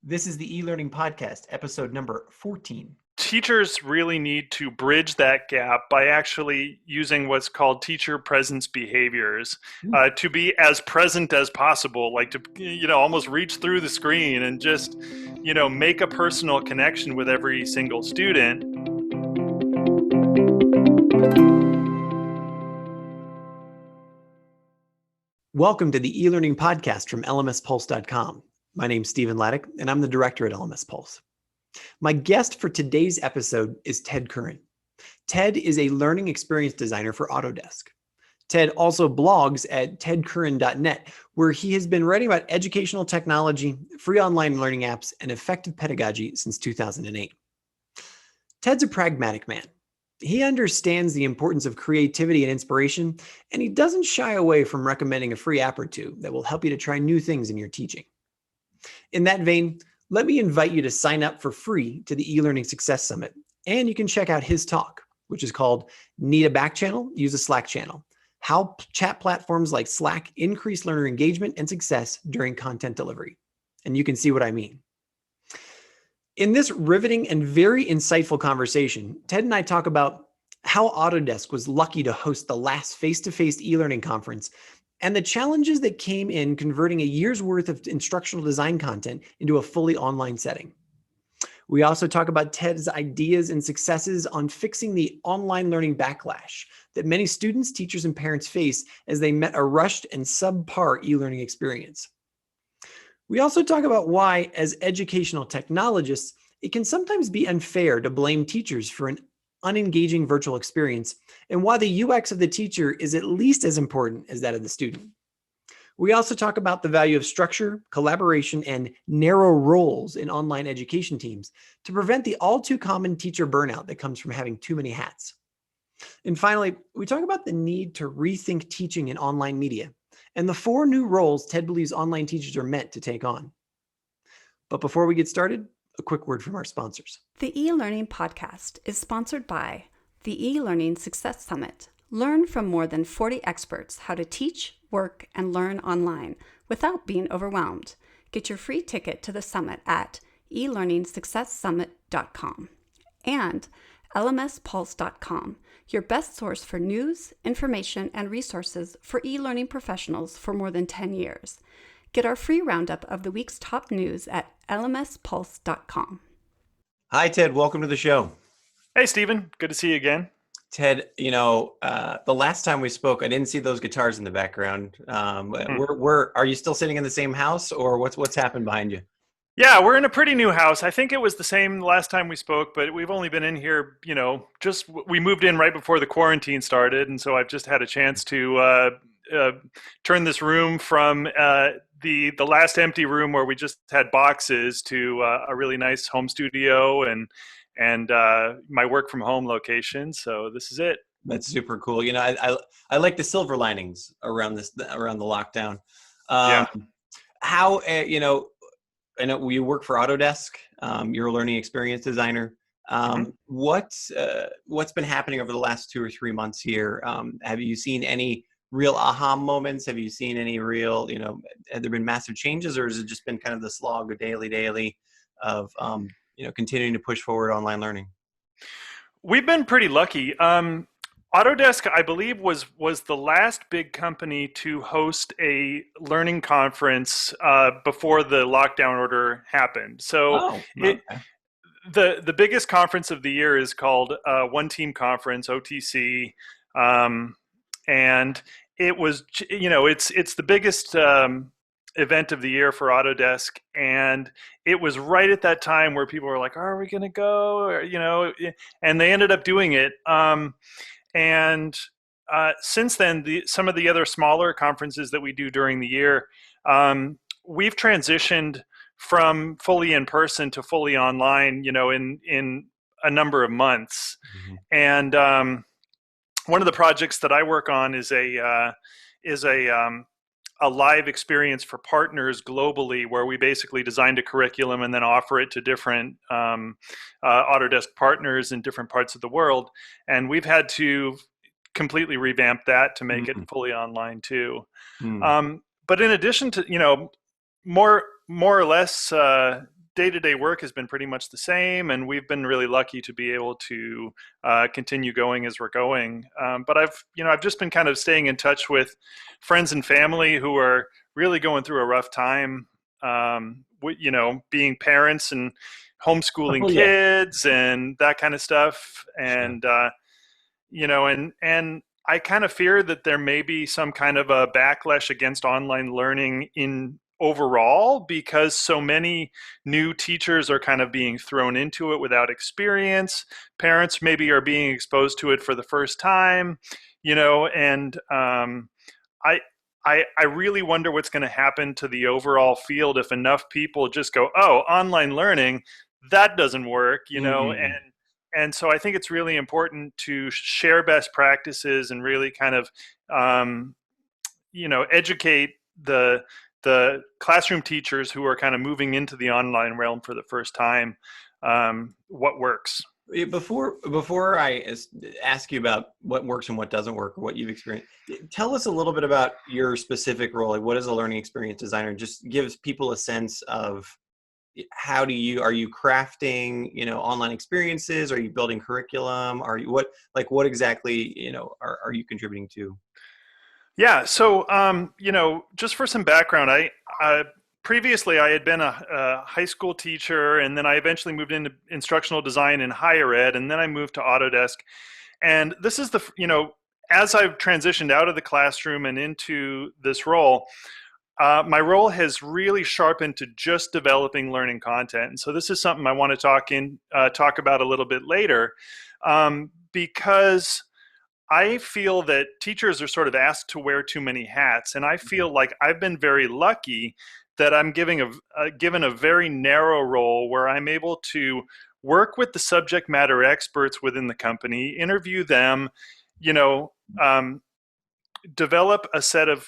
This is the e-learning podcast, episode number 14. Teachers really need to bridge that gap by actually using what's called teacher presence behaviors to be as present as possible, like to, almost reach through the screen and just, make a personal connection with every single student. Welcome to the e-learning podcast from lmspulse.com. My name's Stephen Laddick, and I'm the director at LMS Pulse. My guest for today's episode is Ted Curran. Ted is a learning experience designer for Autodesk. Ted also blogs at tedcurran.net, where he has been writing about educational technology, free online learning apps, and effective pedagogy since 2008. Ted's a pragmatic man. He understands the importance of creativity and inspiration, and he doesn't shy away from recommending a free app or two that will help you to try new things in your teaching. In that vein, let me invite you to sign up for free to the Elearning Success Summit, and you can check out his talk, which is called Need a Back Channel? Use a Slack Channel. How chat platforms like Slack increase learner engagement and success during content delivery. And you can see what I mean. In this riveting and very insightful conversation, Ted and I talk about how Autodesk was lucky to host the last face-to-face e-learning conference and the challenges that came in converting a year's worth of instructional design content into a fully online setting. We also talk about Ted's ideas and successes on fixing the online learning backlash that many students, teachers, and parents face as they met a rushed and subpar e-learning experience. We also talk about why, as educational technologists, it can sometimes be unfair to blame teachers for an unengaging virtual experience, and why the UX of the teacher is at least as important as that of the student. We also talk about the value of structure, collaboration, and narrow roles in online education teams to prevent the all too common teacher burnout that comes from having too many hats. And finally, we talk about the need to rethink teaching in online media and the 4 new roles Ted believes online teachers are meant to take on. But before we get started, a quick word from our sponsors. The e-learning podcast is sponsored by the Elearning Success Summit. Learn from more than 40 experts how to teach, work, and learn online without being overwhelmed. Get your free ticket to the summit at elearningsuccesssummit.com. And lmspulse.com, your best source for news, information, and resources for e-learning professionals for more than 10 years. Get our free roundup of the week's top news at lmspulse.com. Hi, Ted. Welcome to the show. Hey, Stephen. Good to see you again. Ted, the last time we spoke, I didn't see those guitars in the background. Are you still sitting in the same house, or what's happened behind you? Yeah, we're in a pretty new house. I think it was the same last time we spoke, but we've only been in here, we moved in right before the quarantine started. And so I've just had a chance to turn this room from the last empty room where we just had boxes to a really nice home studio and my work from home location. So this is it. That's super cool. I like the silver linings around the lockdown. Yeah. How, I know you work for Autodesk. You're a learning experience designer. What's been happening over the last 2 or 3 months here? Have you seen any real aha moments? Have you seen any real, have there been massive changes, or has it just been kind of the slog of daily of, continuing to push forward online learning? We've been pretty lucky. Autodesk, I believe, was the last big company to host a learning conference before the lockdown order happened. So the biggest conference of the year is called One Team Conference, OTC, and it was, it's the biggest event of the year for Autodesk, and it was right at that time where people were like, "Are we going to go?" Or, and they ended up doing it. And since then, some of the other smaller conferences that we do during the year, we've transitioned from fully in person to fully online, in a number of months. And one of the projects that I work on is a live experience for partners globally, where we basically designed a curriculum and then offer it to different Autodesk partners in different parts of the world. And we've had to completely revamp that to make it fully online too. But in addition to, more or less day-to-day work has been pretty much the same, and we've been really lucky to be able to continue going as we're going. But I've just been kind of staying in touch with friends and family who are really going through a rough time, being parents and homeschooling kids and that kind of stuff. And, and I kind of fear that there may be some kind of a backlash against online learning in overall, because so many new teachers are kind of being thrown into it without experience. Parents maybe are being exposed to it for the first time, and I really wonder what's going to happen to the overall field if enough people just go, oh, online learning, that doesn't work, and so I think it's really important to share best practices and really kind of, educate the classroom teachers who are kind of moving into the online realm for the first time, what works. Before I ask you about what works and what doesn't work, or what you've experienced, tell us a little bit about your specific role. Like, what is a learning experience designer? Just gives people a sense of are you crafting, online experiences? Are you building curriculum? What exactly, are you contributing to? Yeah. So, just for some background, previously I had been a high school teacher, and then I eventually moved into instructional design in higher ed, and then I moved to Autodesk. And this is as I've transitioned out of the classroom and into this role, my role has really sharpened to just developing learning content. And so this is something I want to talk about a little bit later, because I feel that teachers are sort of asked to wear too many hats, and I feel like I've been very lucky that I'm given a very narrow role where I'm able to work with the subject matter experts within the company, interview them, develop a set of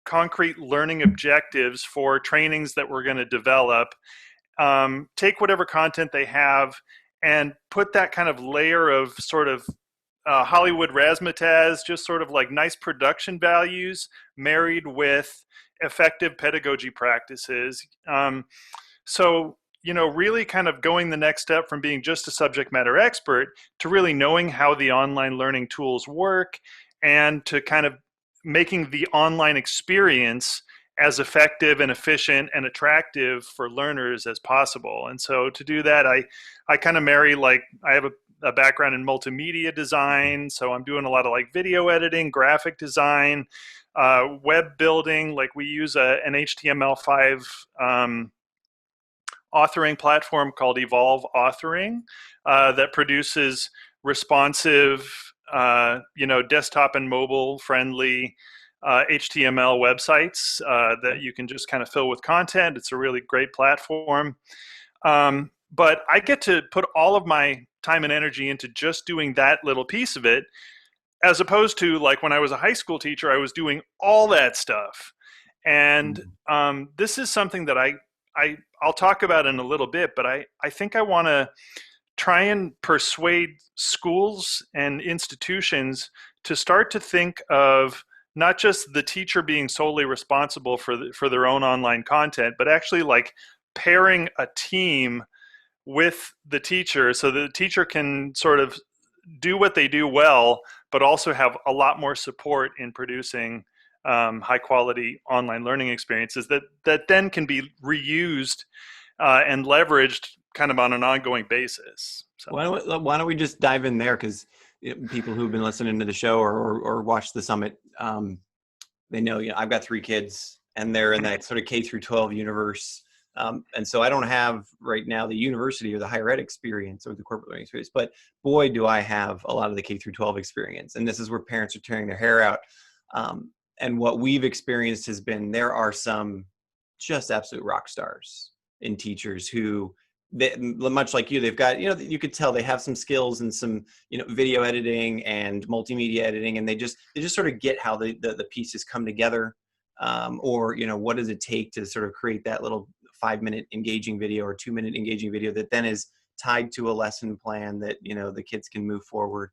concrete learning objectives for trainings that we're going to develop, take whatever content they have and put that kind of layer of sort of Hollywood razzmatazz, just sort of like nice production values married with effective pedagogy practices. So, really kind of going the next step from being just a subject matter expert to really knowing how the online learning tools work, and to kind of making the online experience as effective and efficient and attractive for learners as possible. And so to do that, I kind of marry, like, I have a background in multimedia design, so I'm doing a lot of like video editing, graphic design, web building. Like, we use an HTML5 authoring platform called Evolve Authoring that produces responsive, desktop and mobile friendly HTML websites that you can just kind of fill with content. It's a really great platform. But I get to put all of my time and energy into just doing that little piece of it, as opposed to, like, when I was a high school teacher, I was doing all that stuff. And this is something that I'll talk about in a little bit, but I think I want to try and persuade schools and institutions to start to think of not just the teacher being solely responsible for their own online content, but actually like pairing a team with the teacher so the teacher can sort of do what they do well, but also have a lot more support in producing high quality online learning experiences that then can be reused and leveraged kind of on an ongoing basis. So. Why don't we just dive in there? Because people who've been listening to the show or watched the summit, they know, I've got 3 kids and they're in that sort of K through 12 universe. And so I don't have right now the university or the higher ed experience or the corporate learning experience, but boy, do I have a lot of the K through 12 experience. And this is where parents are tearing their hair out. And what we've experienced has been, there are some just absolute rock stars in teachers who, much like you, they've got, you could tell they have some skills and some, video editing and multimedia editing, and they just sort of get how the pieces come together. Or, what does it take to sort of create that little 5-minute engaging video or 2-minute engaging video that then is tied to a lesson plan that, the kids can move forward.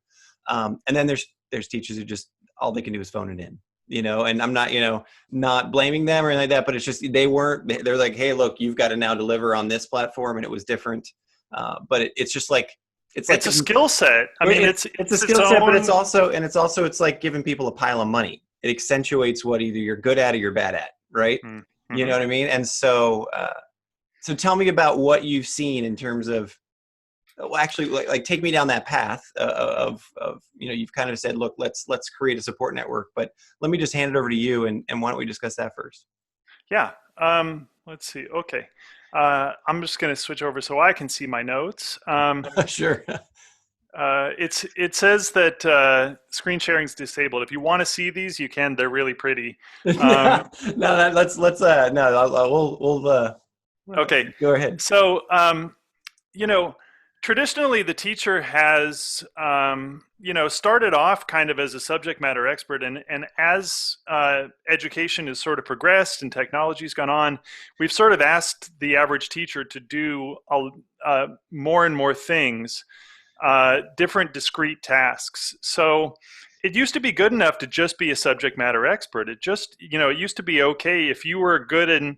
And then there's teachers who just, all they can do is phone it in. and I'm not, not blaming them or anything like that, but it's just, they're like, hey, look, you've got to now deliver on this platform. And it was different. But it's just like, it's a skill set. I mean, it's a skill set, but it's also it's like giving people a pile of money. It accentuates what either you're good at or you're bad at, right? Mm-hmm. You know what I mean? And so, so tell me about what you've seen in terms of, well, actually, like take me down that path of you've kind of said, look, let's create a support network, but let me just hand it over to you, and why don't we discuss that first? Yeah. Let's see. Okay. I'm just going to switch over so I can see my notes. Sure. It says that screen sharing is disabled. If you want to see these, you can. They're really pretty. No, Okay. Go ahead. So, traditionally the teacher has, started off kind of as a subject matter expert, and as education has sort of progressed and technology's gone on, we've sort of asked the average teacher to do more and more things, different discrete tasks. So it used to be good enough to just be a subject matter expert. It used to be okay if you were good in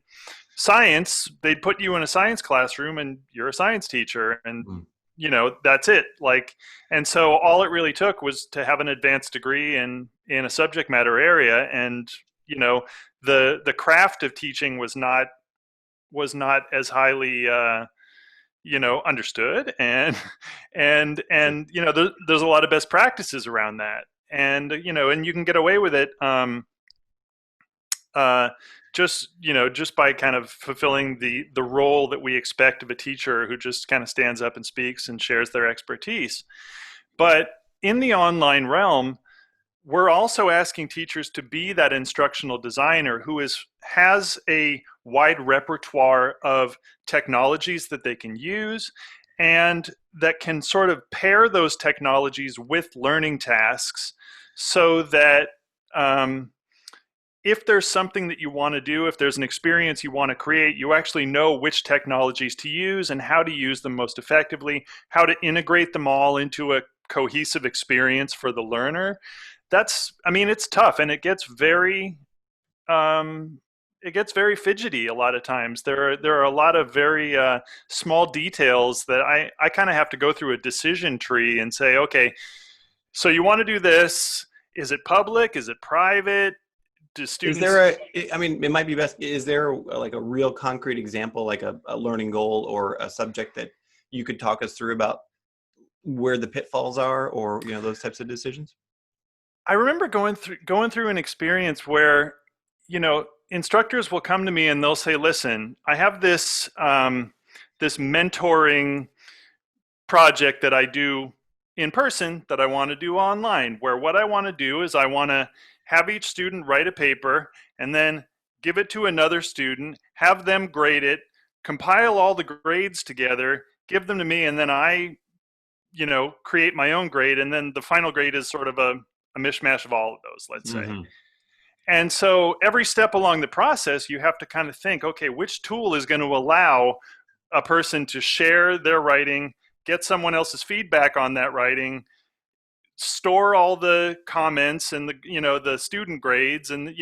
science, they'd put you in a science classroom and you're a science teacher, and that's it. And so all it really took was to have an advanced degree in a subject matter area, and the craft of teaching was not as highly understood, and there's a lot of best practices around that, and you can get away with it just by kind of fulfilling the role that we expect of a teacher who just kind of stands up and speaks and shares their expertise. But in the online realm, we're also asking teachers to be that instructional designer who has a wide repertoire of technologies that they can use, and that can sort of pair those technologies with learning tasks, so that if there's something that you want to do, if there's an experience you want to create, you actually know which technologies to use and how to use them most effectively, how to integrate them all into a cohesive experience for the learner. It's tough, and it gets very fidgety a lot of times. There are a lot of very small details that I kind of have to go through a decision tree and say, okay, so you want to do this. Is it public? Is it private? Do students... it might be best, is there like a real concrete example, like a learning goal or a subject that you could talk us through about where the pitfalls are, or those types of decisions? I remember going through an experience where instructors will come to me and they'll say, listen, I have this this mentoring project that I do in person that I want to do online, where what I want to do is I want to have each student write a paper and then give it to another student, have them grade it, compile all the grades together, give them to me, and then I, create my own grade, and then the final grade is sort of a mishmash of all of those, let's say. Mm-hmm. And so every step along the process, you have to kind of think, okay, which tool is going to allow a person to share their writing, get someone else's feedback on that writing, store all the comments and the student grades, and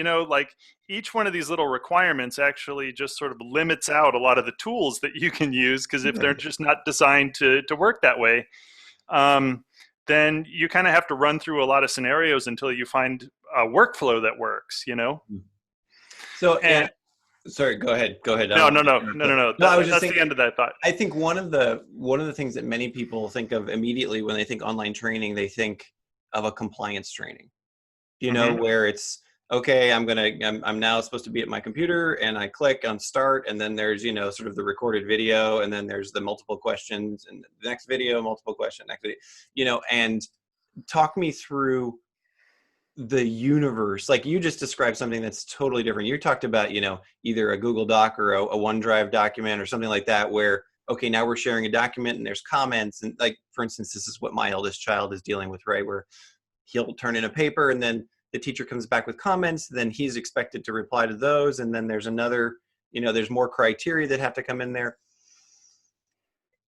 each one of these little requirements actually just sort of limits out a lot of the tools that you can use, because if they're just not designed to work that way, then you kind of have to run through a lot of scenarios until you find a workflow that works. So sorry, go ahead. No. That's the end of that thought. I think one of the things that many people think of immediately when they think online training, they think of a compliance training, where it's, okay, I'm now supposed to be at my computer, and I click on start, and then there's, sort of the recorded video, and then there's the multiple questions, and the next video, multiple question, next video, and talk me through the universe. Like, you just described something that's totally different. You talked about, either a Google Doc or a OneDrive document or something like that, where, okay, now we're sharing a document and there's comments. And like, for instance, this is what my eldest child is dealing with, right? Where he'll turn in a paper and then the teacher comes back with comments, then he's expected to reply to those. And then there's another, there's more criteria that have to come in there.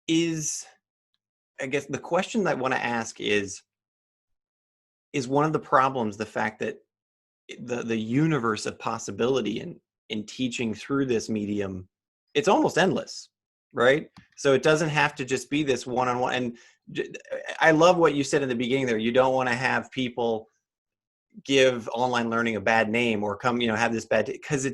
I guess the question that I want to ask is one of the problems the fact that the universe of possibility in teaching through this medium, it's almost endless, right? So it doesn't have to just be this one-on-one. And I love what you said in the beginning there. You don't want to have people give online learning a bad name or come, have this bad, because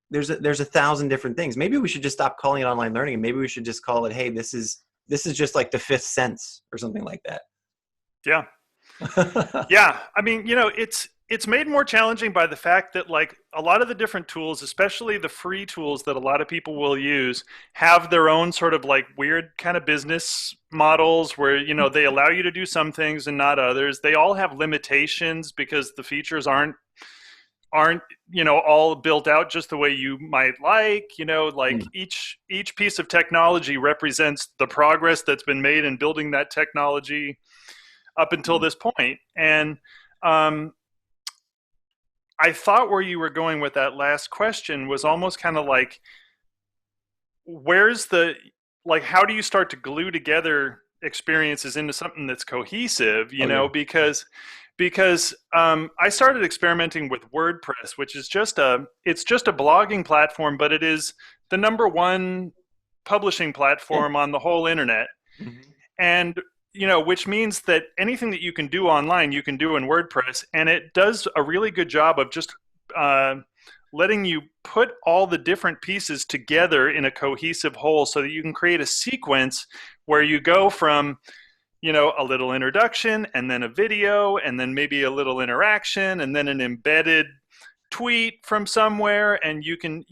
there's a thousand different things. Maybe we should just stop calling it online learning, and maybe we should just call it, hey, this is just like the fifth sense or something like that. Yeah. Yeah. I mean, it's made more challenging by the fact that like a lot of the different tools, especially the free tools that a lot of people will use, have their own sort of like weird kind of business models where, they allow you to do some things and not others. They all have limitations because the features aren't all built out just the way you might like. Each piece of technology represents the progress that's been made in building that technology up until this point. And I thought where you were going with that last question was almost kind of like, how do you start to glue together experiences into something that's cohesive, because I started experimenting with WordPress, which is just a blogging platform, but it is the number one publishing platform on the whole internet. Mm-hmm. And which means that anything that you can do online, you can do in WordPress. And it does a really good job of just letting you put all the different pieces together in a cohesive whole so that you can create a sequence where you go from, a little introduction and then a video and then maybe a little interaction and then an embedded tweet from somewhere. And you can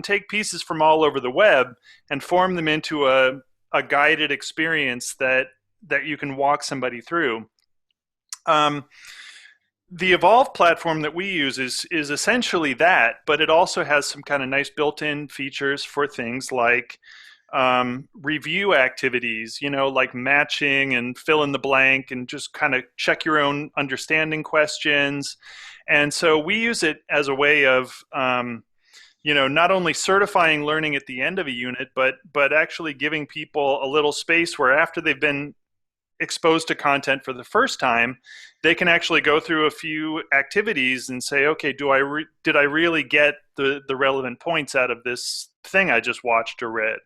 take pieces from all over the web and form them into a guided experience that you can walk somebody through. The Evolve platform that we use is essentially that, but it also has some kind of nice built-in features for things like review activities, like matching and fill in the blank and just kind of check your own understanding questions. And so we use it as a way of not only certifying learning at the end of a unit, but actually giving people a little space where after they've been exposed to content for the first time, they can actually go through a few activities and say, okay, did I really get the relevant points out of this thing I just watched or read?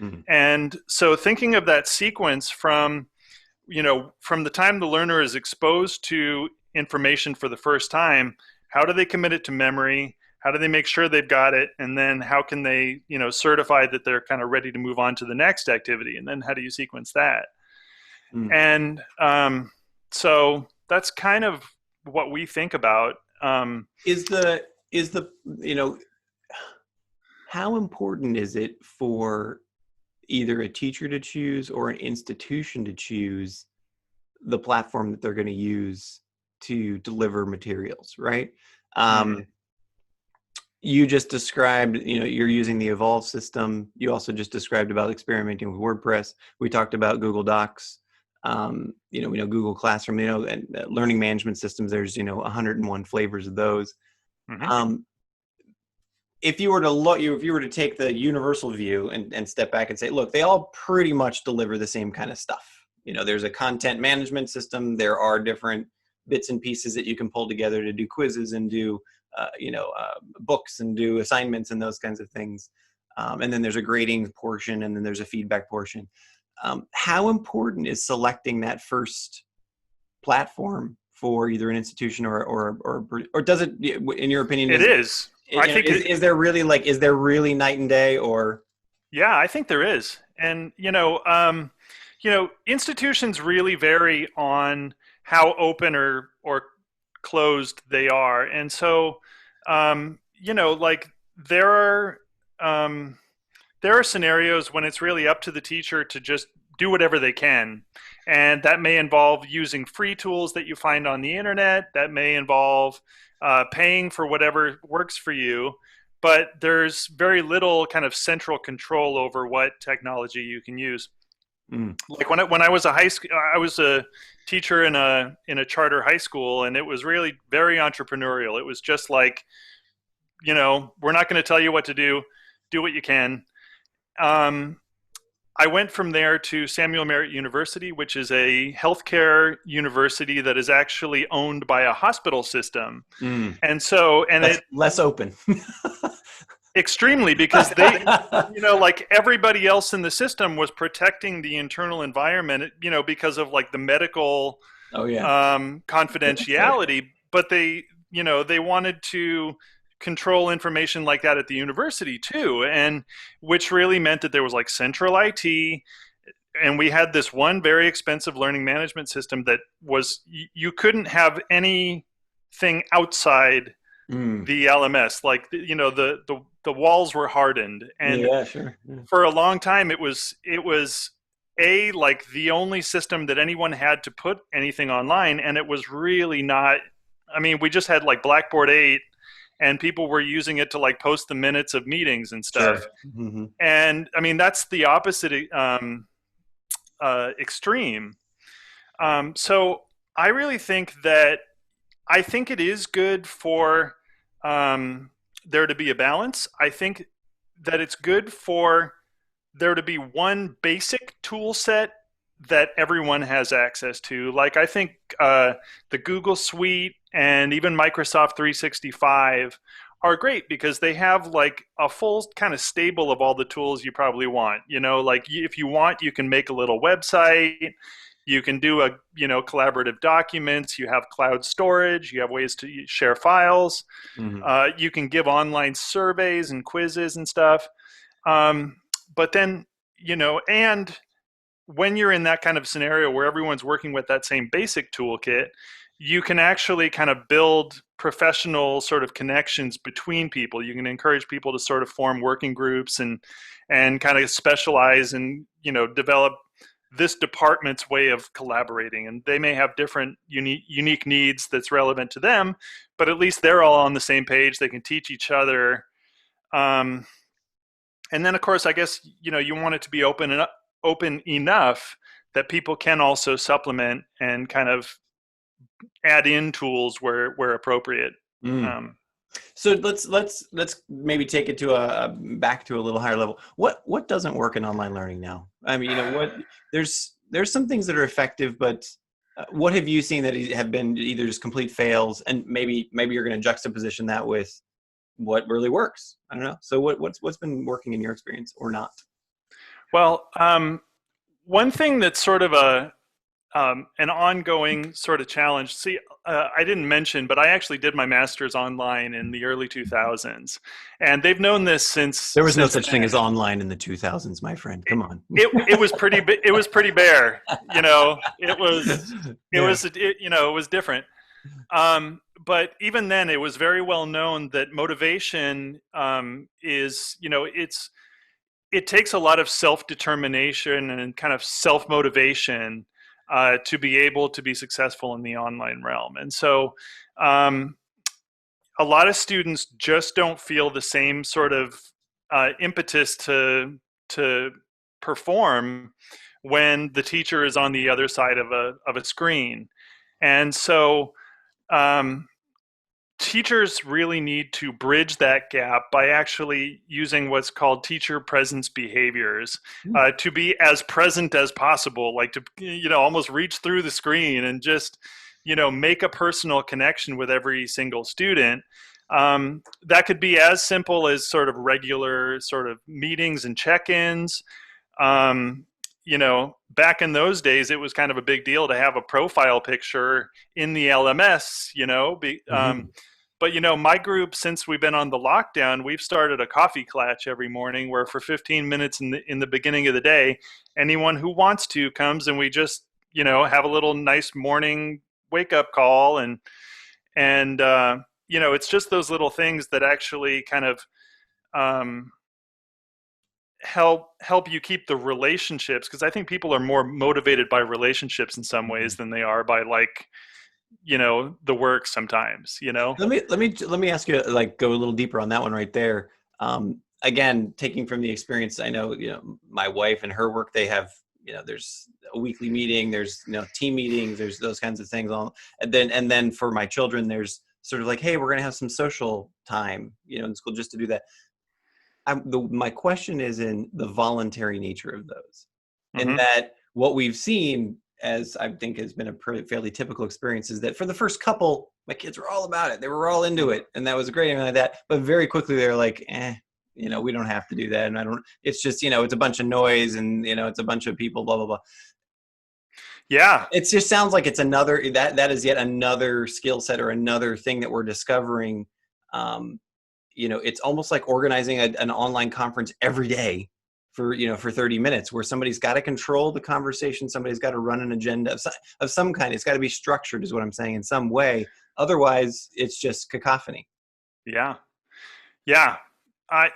Mm-hmm. And so thinking of that sequence from the time the learner is exposed to information for the first time, how do they commit it to memory? How do they make sure they've got it? And then how can they, certify that they're kind of ready to move on to the next activity? And then how do you sequence that? And so that's kind of what we think about. How important is it for either a teacher to choose or an institution to choose the platform that they're going to use to deliver materials, right? You just described, you're using the Evolve system. You also just described about experimenting with WordPress. We talked about Google Docs. We know Google Classroom, and learning management systems, there's, 101 flavors of those. Mm-hmm. If you were to take the universal view and step back and say, look, they all pretty much deliver the same kind of stuff. There's a content management system. There are different bits and pieces that you can pull together to do quizzes and do, books and do assignments and those kinds of things. And then there's a grading portion, and then there's a feedback portion. How important is selecting that first platform for either an institution or does it, in your opinion? It is. I think is there really night and day, or? Yeah, I think there is. And, institutions really vary on how open or closed they are. And so, there are scenarios when it's really up to the teacher to just do whatever they can. And that may involve using free tools that you find on the internet. That may involve paying for whatever works for you. But there's very little kind of central control over what technology you can use. Like when I was I was a teacher in a charter high school, and it was really very entrepreneurial. It was just like, we're not going to tell you what to do. Do what you can. I went from there to Samuel Merritt University, which is a healthcare university that is actually owned by a hospital system. Mm. And so, and That's it less open. extremely, because they, like everybody else in the system was protecting the internal environment, because of like the medical Oh yeah. Confidentiality, but they wanted to control information like that at the university too, and which really meant that there was like central IT, and we had this one very expensive learning management system that was you couldn't have anything outside the LMS, like the walls were hardened, and yeah, sure. Yeah. for a long time it was like the only system that anyone had to put anything online, and it was really not. I mean, we just had like Blackboard 8, and people were using it to like post the minutes of meetings and stuff. Sure. Mm-hmm. And I mean, that's the opposite extreme. So I really think that it is good for there to be a balance. I think that it's good for there to be one basic tool set that everyone has access to. Like I think the Google Suite and even Microsoft 365 are great because they have like a full kind of stable of all the tools you probably want. Like if you want, you can make a little website. You can do collaborative documents. You have cloud storage. You have ways to share files. Mm-hmm. You can give online surveys and quizzes and stuff. But then, and when you're in that kind of scenario where everyone's working with that same basic toolkit, you can actually kind of build professional sort of connections between people. You can encourage people to sort of form working groups and kind of specialize and, develop this department's way of collaborating. And they may have different unique needs that's relevant to them, but at least they're all on the same page. They can teach each other. And then, of course, I guess, you want it to be open enough that people can also supplement and kind of add in tools where appropriate. So let's maybe take it to back to a little higher level. What doesn't work in online learning now? I mean, there's some things that are effective, but what have you seen that have been either just complete fails, and maybe you're going to juxtaposition that with what really works? I don't know. So what's been working in your experience or not? Well, one thing that's sort of an ongoing sort of challenge. See, I didn't mention, but I actually did my master's online in the early 2000s, and they've known this since. There was no such thing as online in the 2000s, my friend. Come on. It was pretty. It was pretty bare. It was different. But even then, it was very well known that motivation is, it takes a lot of self-determination and kind of self-motivation to be able to be successful in the online realm. And so a lot of students just don't feel the same sort of impetus to perform when the teacher is on the other side of a screen. And so teachers really need to bridge that gap by actually using what's called teacher presence behaviors to be as present as possible, like to, almost reach through the screen and just, make a personal connection with every single student. That could be as simple as sort of regular sort of meetings and check-ins. Back in those days, it was kind of a big deal to have a profile picture in the LMS, But, my group, since we've been on the lockdown, we've started a coffee klatch every morning where for 15 minutes in the beginning of the day, anyone who wants to comes and we just, have a little nice morning wake up call. And it's just those little things that actually kind of help you keep the relationships, because I think people are more motivated by relationships in some ways than they are by the work sometimes. Let me ask you, like, go a little deeper on that one right there. Again, taking from the experience, I know, my wife and her work, they have, there's a weekly meeting, there's, team meetings, there's those kinds of things and then for my children, there's sort of like, hey, we're going to have some social time, in school just to do that. My question is in the voluntary nature of those, Mm-hmm. in that what we've seen, as I think has been a fairly typical experience, is that for the first couple, my kids were all about it. They were all into it, and that was great and like that. But very quickly, they're like, we don't have to do that, and it's just, it's a bunch of noise, and it's a bunch of people, blah blah blah. Yeah. It just sounds like it's that is yet another skill set or another thing that we're discovering. It's almost like organizing an online conference every day for 30 minutes, where somebody's got to control the conversation. Somebody's got to run an agenda of some kind. It's got to be structured, is what I'm saying, in some way. Otherwise, it's just cacophony. Yeah. Yeah.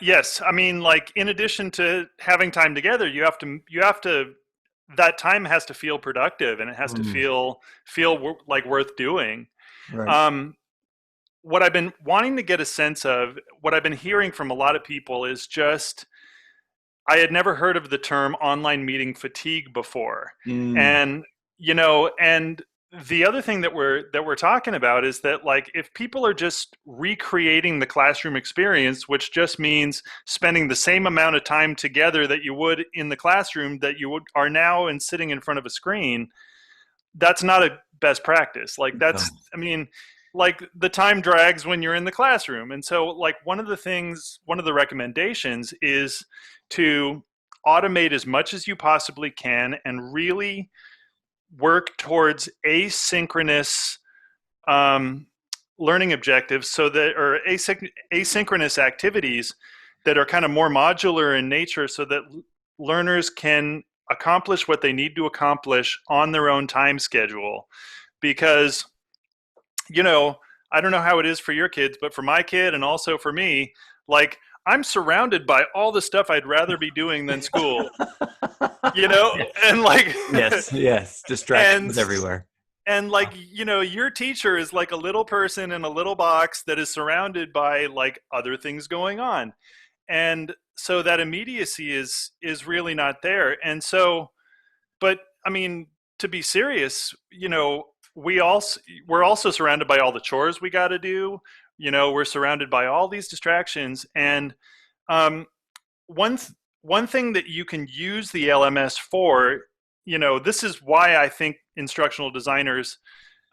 Yes. I mean, like, in addition to having time together, you have to, that time has to feel productive, and it has to feel like worth doing. Right. What I've been wanting to get a sense of, what I've been hearing from a lot of people is just, I had never heard of the term online meeting fatigue before. And, and the other thing that we're talking about is that, like, if people are just recreating the classroom experience, which just means spending the same amount of time together that you would in the classroom that are now in sitting in front of a screen, that's not a best practice. Like, that's, No. I mean, like, the time drags when you're in the classroom. And so, like, one of the recommendations is to automate as much as you possibly can and really work towards asynchronous learning objectives, or asynchronous activities that are kind of more modular in nature, so that learners can accomplish what they need to accomplish on their own time schedule. Because, I don't know how it is for your kids, but for my kid, and also for me, like, I'm surrounded by all the stuff I'd rather be doing than school, and like, yes, distractions everywhere. And, like, your teacher is like a little person in a little box that is surrounded by, like, other things going on. And so that immediacy is really not there. And so, but I mean, to be serious, we're also surrounded by all the chores we got to do. We're surrounded by all these distractions. And one thing that you can use the LMS for, this is why I think instructional designers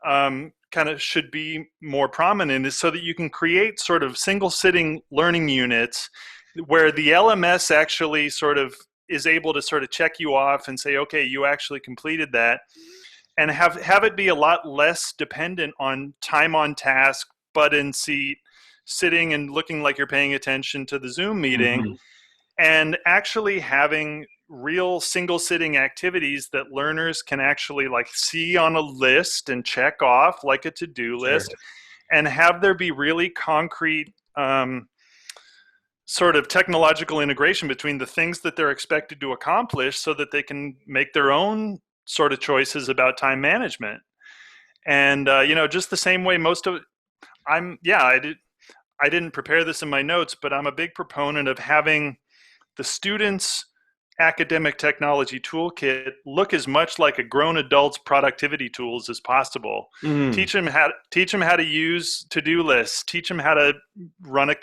kind of should be more prominent, is so that you can create sort of single sitting learning units where the LMS actually sort of is able to sort of check you off and say, okay, you actually completed that, and have it be a lot less dependent on time on task, butt in seat, sitting and looking like you're paying attention to the Zoom meeting, and actually having real single sitting activities that learners can actually, like, see on a list and check off like a to-do list, and have there be really concrete sort of technological integration between the things that they're expected to accomplish, so that they can make their own sort of choices about time management. And just the same way I didn't prepare this in my notes, but I'm a big proponent of having the students' academic technology toolkit look as much like a grown adult's productivity tools as possible. Teach them how to use to-do lists. Teach them how to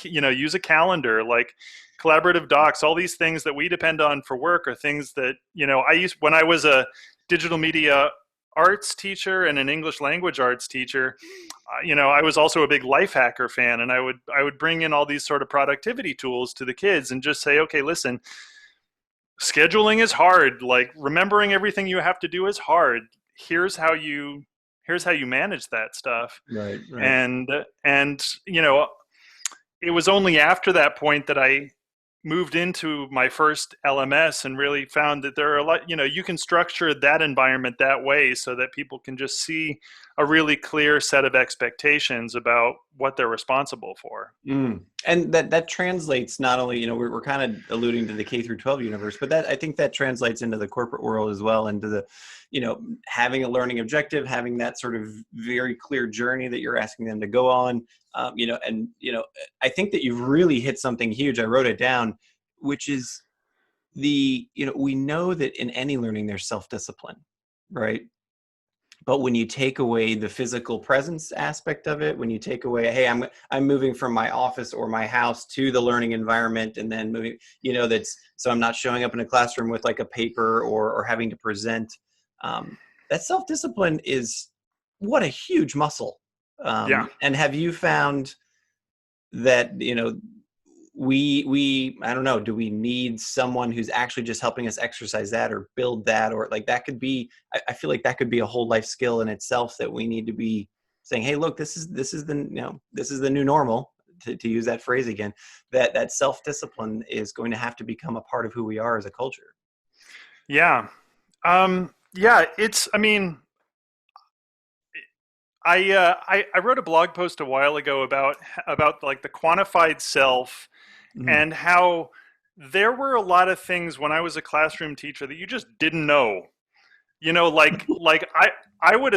use a calendar, like collaborative docs. All these things that we depend on for work are things that I used when I was a digital media arts teacher and an English language arts teacher. I was also a big Lifehacker fan, and I would bring in all these sort of productivity tools to the kids and just say, okay, listen, scheduling is hard. Like, remembering everything you have to do is hard. Here's how you manage that stuff. Right. And it was only after that point that I moved into my first LMS and really found that there are a lot, you can structure that environment that way so that people can just see a really clear set of expectations about what they're responsible for. And that translates not only, we're kind of alluding to the K through 12 universe, but I think that translates into the corporate world as well, into the, having a learning objective, having that sort of very clear journey that you're asking them to go on. I think that you've really hit something huge. I wrote it down, which is we know that in any learning there's self-discipline, right? But when you take away the physical presence aspect of it, when you take away, hey, I'm moving from my office or my house to the learning environment, and then moving, so I'm not showing up in a classroom with like a paper or having to present. That self-discipline is what a huge muscle. And have you found that, I don't know, do we need someone who's actually just helping us exercise that or build that, or like that could be, I feel like that could be a whole life skill in itself that we need to be saying, hey, look, this is the new normal, to use that phrase again, that self-discipline is going to have to become a part of who we are as a culture. Yeah. I wrote a blog post a while ago about like the quantified self, and how there were a lot of things when I was a classroom teacher that you just didn't know. Like I would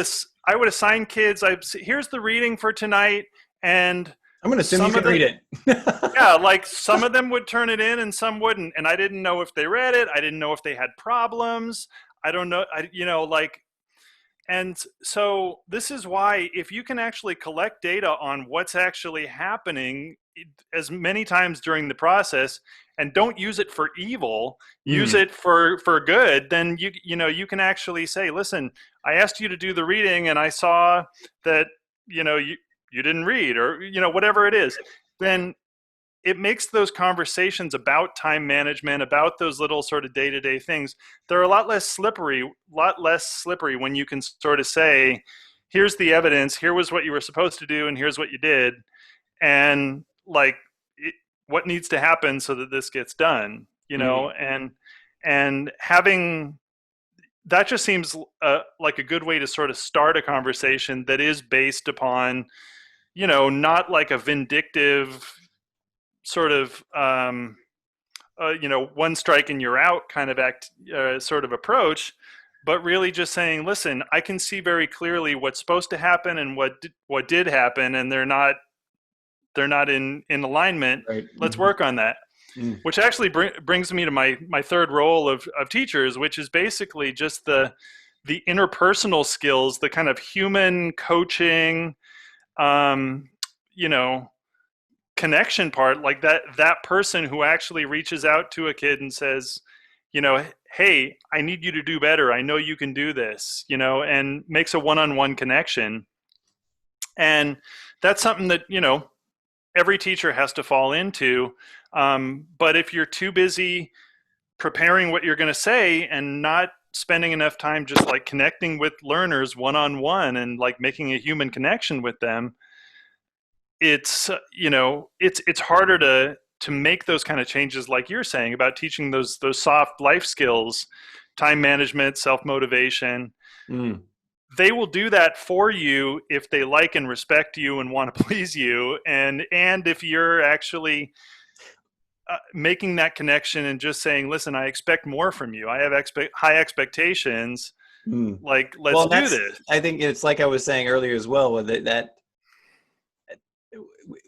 assign kids, here's the reading for tonight, and I'm going to assume you can read it. Yeah, like some of them would turn it in and some wouldn't, and I didn't know if they read it. I didn't know if they had problems. I don't know. And so this is why, if you can actually collect data on what's actually happening as many times during the process, and don't use it for evil, use it for good, then you can actually say, listen, I asked you to do the reading and I saw that you didn't read, or whatever it is. Then it makes those conversations about time management, about those little sort of day-to-day things, they're a lot less slippery when you can sort of say, here's the evidence, here was what you were supposed to do, and here's what you did, and what needs to happen so that this gets done, and having that just seems like a good way to sort of start a conversation that is based upon, not like a vindictive sort of one strike and you're out kind of sort of approach, but really just saying, listen, I can see very clearly what's supposed to happen and what did happen, and they're not in alignment. Right. Let's work on that. Which actually brings me to my third role of teachers, which is basically just the interpersonal skills, the kind of human coaching, connection part, like that person who actually reaches out to a kid and says, hey, I need you to do better. I know you can do this, and makes a one-on-one connection. And that's something that, every teacher has to fall into. But if you're too busy preparing what you're going to say and not spending enough time just like connecting with learners one-on-one and like making a human connection with them, it's harder to make those kind of changes, like you're saying about teaching those soft life skills, time management, self-motivation. They will do that for you if they like and respect you and want to please you, and if you're actually making that connection and just saying, listen, I expect more from you. I have high expectations. Like, let's do this. I think it's like I was saying earlier as well, with it, that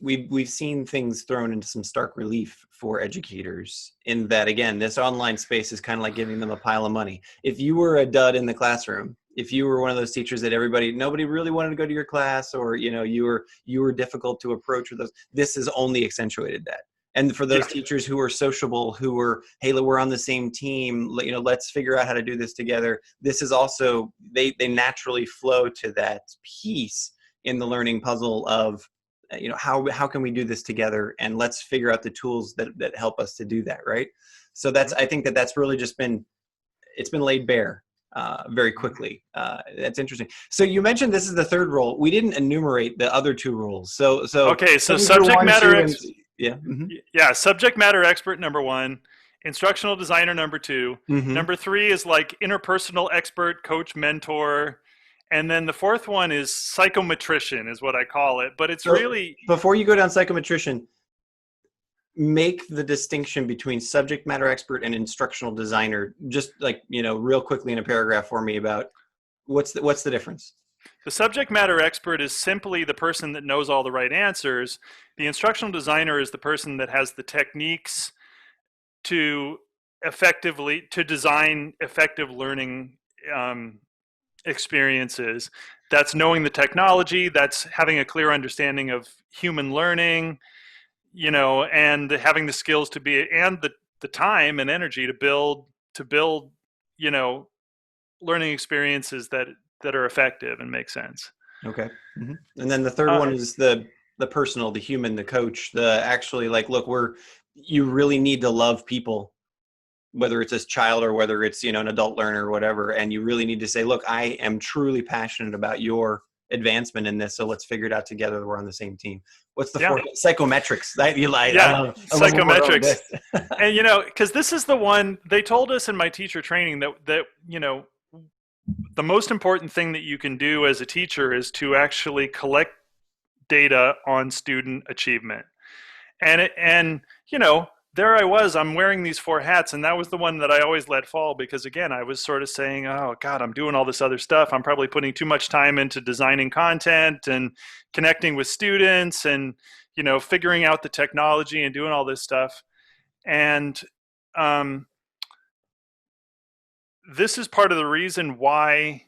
we've seen things thrown into some stark relief for educators, in that, again, this online space is kind of like giving them a pile of money. If you were a dud in the classroom, if you were one of those teachers that nobody really wanted to go to your class, or you were difficult to approach with those, this has only accentuated that. And for those teachers who are sociable, who were, hey, we're on the same team, let's figure out how to do this together. This is also, they naturally flow to that piece in the learning puzzle of, how can we do this together, and let's figure out the tools that help us to do that, right? So I think that's really just it's been laid bare very quickly. That's interesting. So you mentioned this is the third role. We didn't enumerate the other two roles. So subject matter subject matter expert number 1, instructional designer number 2. Number 3 is like interpersonal expert, coach, mentor. And then the fourth one is psychometrician, is what I call it. But it's really... Before you go down psychometrician, make the distinction between subject matter expert and instructional designer, just like, real quickly in a paragraph for me, about what's the difference? The subject matter expert is simply the person that knows all the right answers. The instructional designer is the person that has the techniques to design effective learning experiences. That's knowing the technology, that's having a clear understanding of human learning, and having the skills to be, and the time and energy to build, learning experiences that are effective and make sense. Okay. And then the third one is the personal, the human, the coach, the actually like, look, you really need to love people, whether it's a child or whether it's, an adult learner or whatever. And you really need to say, look, I am truly passionate about your advancement in this. So let's figure it out together. We're on the same team. What's the fourth? Psychometrics. Psychometrics. And, because this is the one they told us in my teacher training that the most important thing that you can do as a teacher is to actually collect data on student achievement. And there I was, I'm wearing these 4 hats, and that was the one that I always let fall because, again, I was sort of saying, oh, God, I'm doing all this other stuff. I'm probably putting too much time into designing content and connecting with students and, figuring out the technology and doing all this stuff. And this is part of the reason why,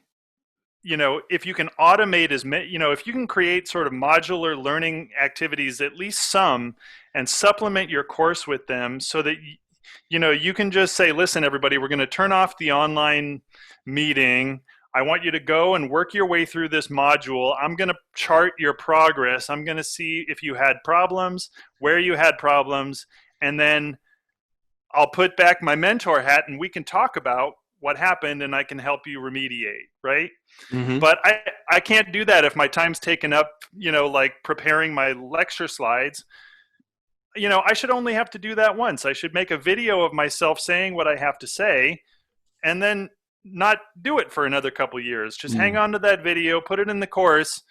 if you can automate if you can create sort of modular learning activities, at least some, and supplement your course with them so that, you can just say, listen, everybody, we're going to turn off the online meeting. I want you to go and work your way through this module. I'm going to chart your progress. I'm going to see if you had problems, where you had problems, and then I'll put back my mentor hat and we can talk about what happened and I can help you remediate, right? Mm-hmm. But I can't do that if my time's taken up, like preparing my lecture slides. I should only have to do that once. I should make a video of myself saying what I have to say and then not do it for another couple years. Just hang on to that video, put it in the course,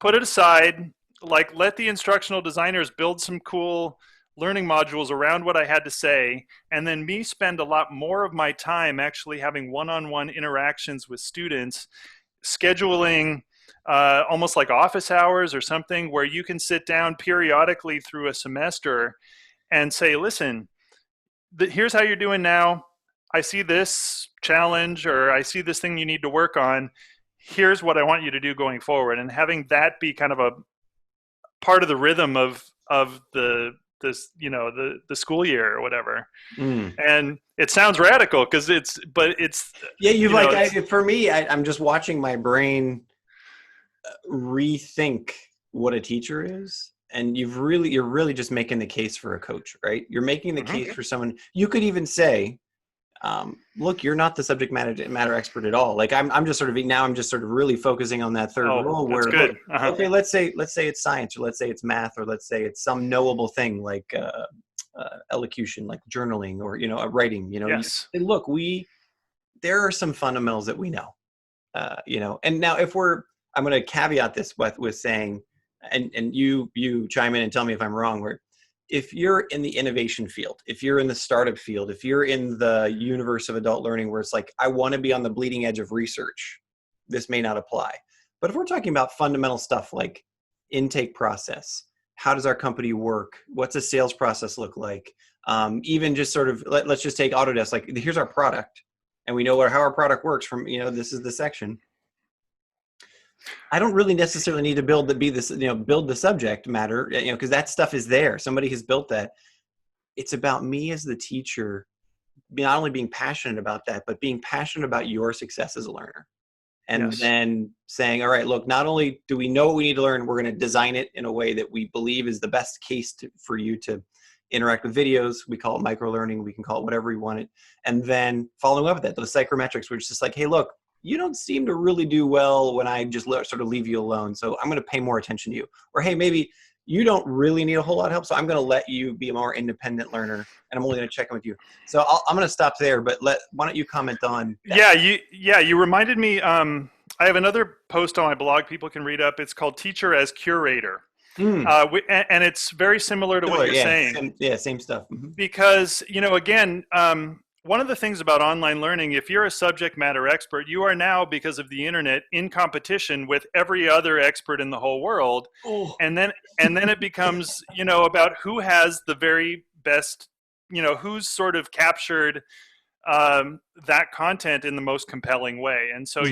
put it aside, like let the instructional designers build some cool learning modules around what I had to say, and then me spend a lot more of my time actually having one-on-one interactions with students, scheduling almost like office hours or something where you can sit down periodically through a semester and say, listen, here's how you're doing now. I see this challenge or I see this thing you need to work on. Here's what I want you to do going forward. And having that be kind of a part of the rhythm of the school year or whatever. And it sounds radical because for me, I'm just watching my brain rethink what a teacher is. And you're really just making the case for a coach, right? You're making the case for someone. You could even say, look, you're not the subject matter expert at all. Like I'm just sort of really focusing on that third role where, look, okay, let's say it's science, or let's say it's math, or let's say it's some knowable thing like elocution, like journaling, or writing. Yes. Look, there are some fundamentals that we know, And now I'm going to caveat this with saying, and you chime in and tell me if I'm wrong, where if you're in the innovation field, if you're in the startup field, if you're in the universe of adult learning where it's like, I want to be on the bleeding edge of research, this may not apply. But if we're talking about fundamental stuff like intake process, how does our company work? What's a sales process look like? Even just sort of, let's just take Autodesk, like here's our product and we know how our product works from, this is the section. I don't really necessarily need to build the subject matter, because that stuff is there. Somebody has built that. It's about me as the teacher, not only being passionate about that, but being passionate about your success as a learner. And then saying, all right, look, not only do we know what we need to learn, we're going to design it in a way that we believe is the best case for you to interact with videos. We call it micro-learning. We can call it whatever we want it. And then following up with that, those psychometrics, which is just like, hey, look, you don't seem to really do well when I just sort of leave you alone. So I'm going to pay more attention to you. Or, hey, maybe you don't really need a whole lot of help. So I'm going to let you be a more independent learner, and I'm only going to check in with you. So I'm going to stop there, but why don't you comment on that? You reminded me. I have another post on my blog people can read up. It's called Teacher as Curator. And it's very similar to what you're saying. Same stuff. Because, again, one of the things about online learning, if you're a subject matter expert, you are now, because of the internet, in competition with every other expert in the whole world. Oh. And then it becomes, about who has the very best, who's sort of captured that content in the most compelling way. And so,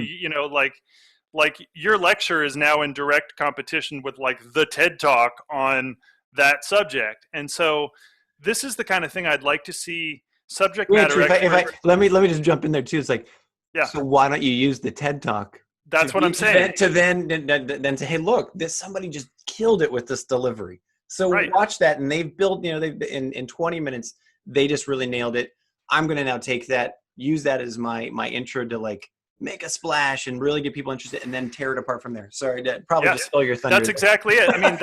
like your lecture is now in direct competition with like the TED Talk on that subject. And so this is the kind of thing I'd like to see subject matter experts. Let me just jump in there too. It's like, Yeah. so why don't you use the TED Talk? That's what I'm saying. To then say, hey, look, somebody just killed it with this delivery. So watch that, and they've built, they've in 20 minutes, they just really nailed it. I'm going to now take that, use that as my intro to like make a splash and really get people interested, and then tear it apart from there. Sorry to probably just stole your thunder. That's exactly it. I mean,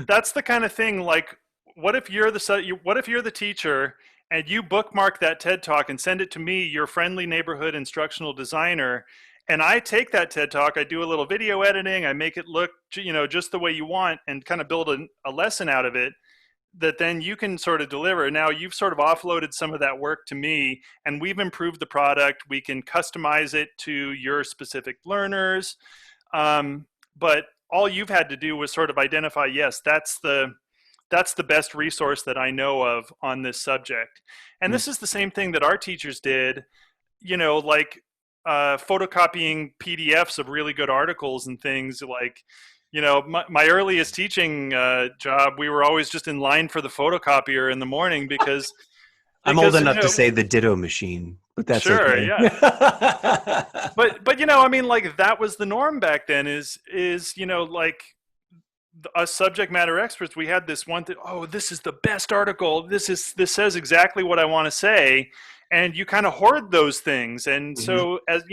that's the kind of thing. Like, what if you're the teacher and you bookmark that TED Talk and send it to me, your friendly neighborhood instructional designer, and I take that TED Talk, I do a little video editing, I make it look, just the way you want, and kind of build a lesson out of it that then you can sort of deliver. Now you've sort of offloaded some of that work to me, and we've improved the product. We can customize it to your specific learners. But all you've had to do was sort of identify, yes, that's the best resource that I know of on this subject. And this is the same thing that our teachers did, like photocopying PDFs of really good articles and things. Like, my earliest teaching job, we were always just in line for the photocopier in the morning because I'm old enough to say the ditto machine, but that's sure, okay. Yeah. but I mean, like, that was the norm back then. Is like, us subject matter experts, we had this one thing. Oh, this is the best article. This says exactly what I want to say, and you kind of hoard those things. And so, as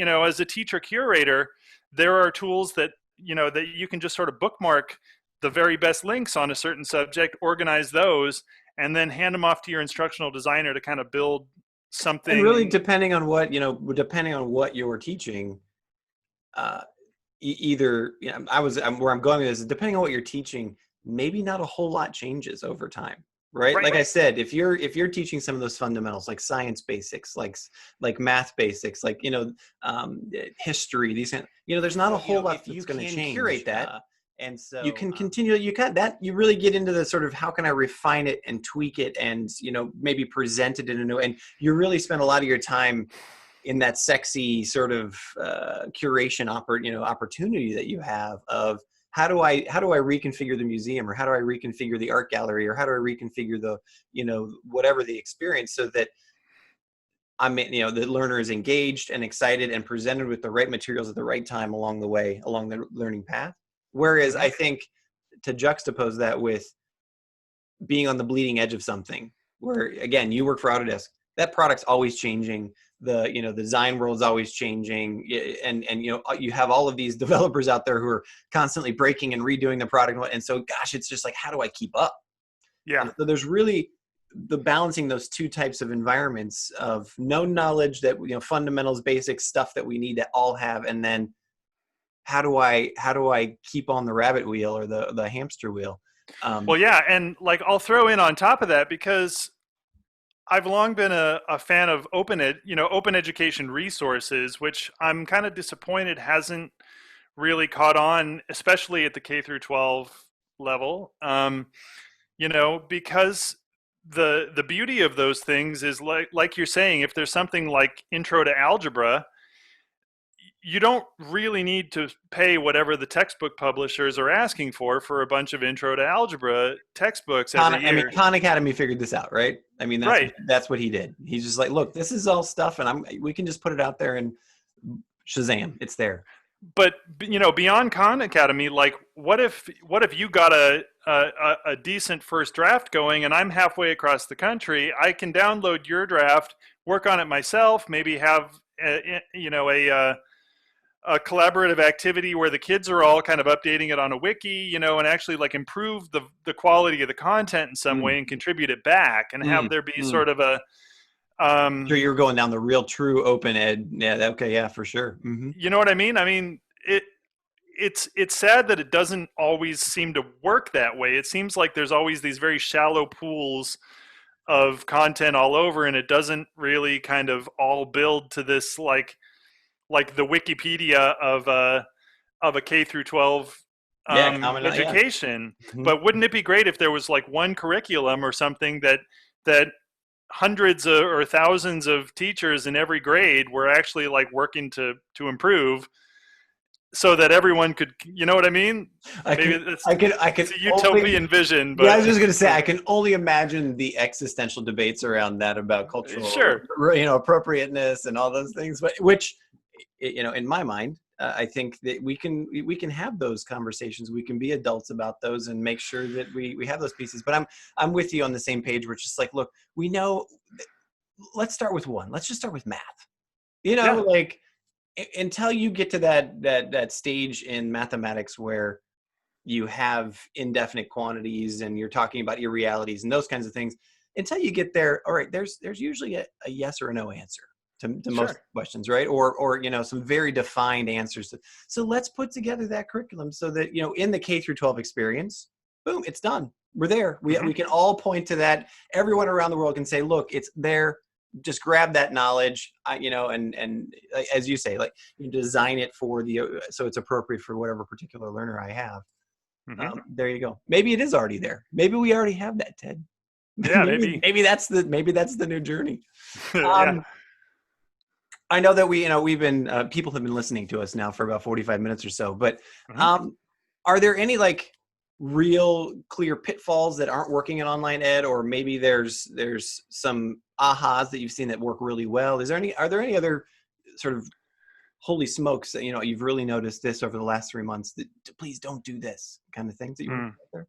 a teacher curator, there are tools that that you can just sort of bookmark the very best links on a certain subject, organize those, and then hand them off to your instructional designer to kind of build something. And really, depending on what you're teaching, either where I'm going with this is, depending on what you're teaching, maybe not a whole lot changes over time. Right? Like I said, if you're teaching some of those fundamentals, like science basics, like math basics, like history, these there's not a whole lot that's going to change. Curate that, and so you can continue. You really get into the sort of how can I refine it and tweak it, and maybe present it in a new. And you really spend a lot of your time in that sexy sort of curation opportunity that you have of. How do I reconfigure the museum, or how do I reconfigure the art gallery, or how do I reconfigure the whatever the experience, so that the learner is engaged and excited and presented with the right materials at the right time along the way, along the learning path. Whereas I think to juxtapose that with being on the bleeding edge of something, where again you work for Autodesk, that product's always changing. The the design world's always changing, and you have all of these developers out there who are constantly breaking and redoing the product, and so gosh, it's just like, how do I keep up? Yeah. And so there's really the balancing those two types of environments of known knowledge, that fundamentals, basic stuff that we need to all have, and then how do I keep on the rabbit wheel or the hamster wheel? Well, yeah, and like I'll throw in on top of that, because I've long been a fan of open education resources, which I'm kind of disappointed hasn't really caught on, especially at the K through 12 level. Because the beauty of those things is like you're saying, if there's something like Intro to Algebra, you don't really need to pay whatever the textbook publishers are asking for a bunch of Intro to Algebra textbooks every year. I mean, Khan Academy figured this out, right? I mean, that's what he did. He's just like, look, this is all stuff, and we can just put it out there, and Shazam, it's there. But beyond Khan Academy, like, what if you got a decent first draft going, and I'm halfway across the country? I can download your draft, work on it myself, maybe have a collaborative activity where the kids are all kind of updating it on a wiki, and actually like improve the quality of the content in some way and contribute it back, and have there be sort of a sure, you're going down the real true open ed. Yeah. Okay. Yeah, for sure. Mm-hmm. You know what I mean? I mean, it's sad that it doesn't always seem to work that way. It seems like there's always these very shallow pools of content all over, and it doesn't really kind of all build to this like the Wikipedia of a K through 12 education. Yeah. But wouldn't it be great if there was like one curriculum or something that hundreds or thousands of teachers in every grade were actually like working to improve, so that everyone could, you know what I mean? Maybe it's a utopian vision, but yeah, I was just going to say, I can only imagine the existential debates around that about cultural, sure, appropriateness and all those things, but which, in my mind, I think that we can have those conversations. We can be adults about those and make sure that we have those pieces. But I'm with you on the same page. Where it's just like, look, we know. Let's start with one. Let's just start with math. Yeah. Like until you get to that stage in mathematics where you have indefinite quantities and you're talking about irrealities and those kinds of things. Until you get there, all right, there's usually a yes or a no answer to Sure. most questions, right? Or some very defined answers. So let's put together that curriculum so that in the K through 12 experience, boom, it's done. We're there. We can all point to that. Everyone around the world can say, look, it's there. Just grab that knowledge, and as you say, like you design it for so it's appropriate for whatever particular learner I have. There you go. Maybe it is already there. Maybe we already have that, Ted. Yeah, maybe that's the new journey. Yeah. I know that we've been people have been listening to us now for about 45 minutes or so, but are there any like real clear pitfalls that aren't working in online ed, or maybe there's some ahas that you've seen that work really well? Are there any other sort of holy smokes that you've really noticed this over the last 3 months that please don't do this kind of things that you out there?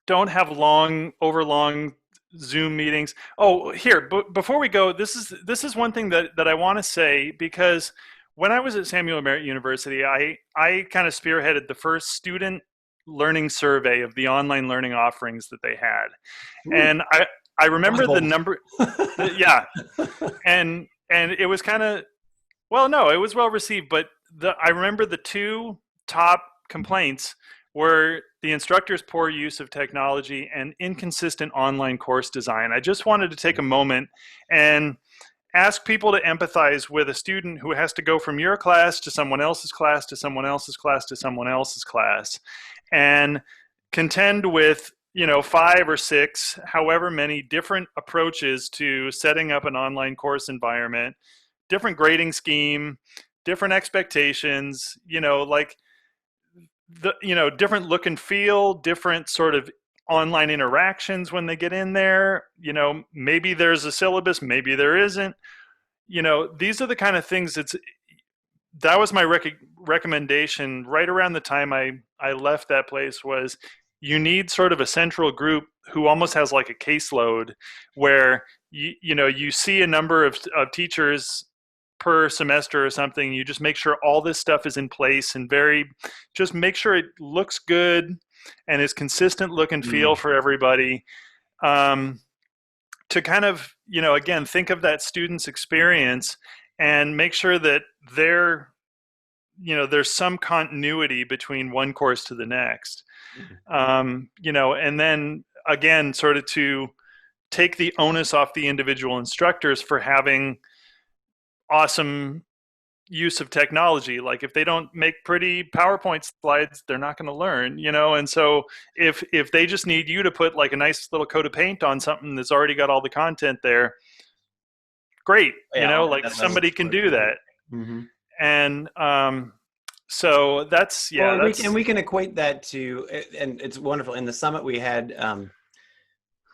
Don't have long Zoom meetings. Oh, here, before we go, this is one thing that I want to say, because when I was at Samuel Merritt University, I kind of spearheaded the first student learning survey of the online learning offerings that they had. And I remember the number, yeah. And it was kind of, well, no, it was well received, but I remember the two top complaints were the instructor's poor use of technology and inconsistent online course design. I just wanted to take a moment and ask people to empathize with a student who has to go from your class to someone else's class to someone else's class to someone else's class, and contend with 5 or 6, however many different approaches to setting up an online course environment, different grading scheme, different expectations, like different look and feel, different sort of online interactions when they get in there. Maybe there's a syllabus, maybe there isn't. These are the kind of things that was my recommendation right around the time I left that place, was you need sort of a central group who almost has like a caseload, where you see a number of teachers per semester or something. You just make sure all this stuff is in place and just make sure it looks good and is consistent look and feel for everybody. To kind of, again, think of that student's experience and make sure that there's some continuity between one course to the next. And then again, sort of to take the onus off the individual instructors for having awesome use of technology. Like if they don't make pretty PowerPoint slides, they're not going to learn, and so if they just need you to put like a nice little coat of paint on something that's already got all the content there, great. Like somebody can do that. And so that's, yeah. Well, we can equate that to, and it's wonderful. In the summit we had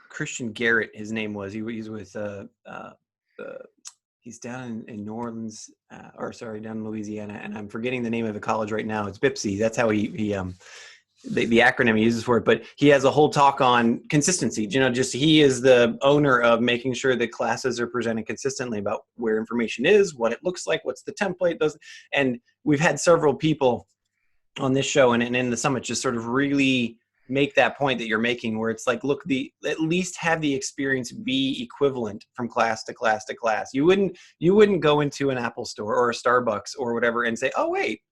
Christian Garrett, his name was, he's with he's down in New Orleans, down in Louisiana, and I'm forgetting the name of the college right now. It's BIPSI. That's how he the acronym he uses for it. But he has a whole talk on consistency. Just he is the owner of making sure that classes are presented consistently about where information is, what it looks like, what's the template, those. And we've had several people on this show and in the summit just sort of really make that point that you're making, where it's like, look, at least have the experience be equivalent from class to class to class. You wouldn't go into an Apple store or a Starbucks or whatever and say, oh wait,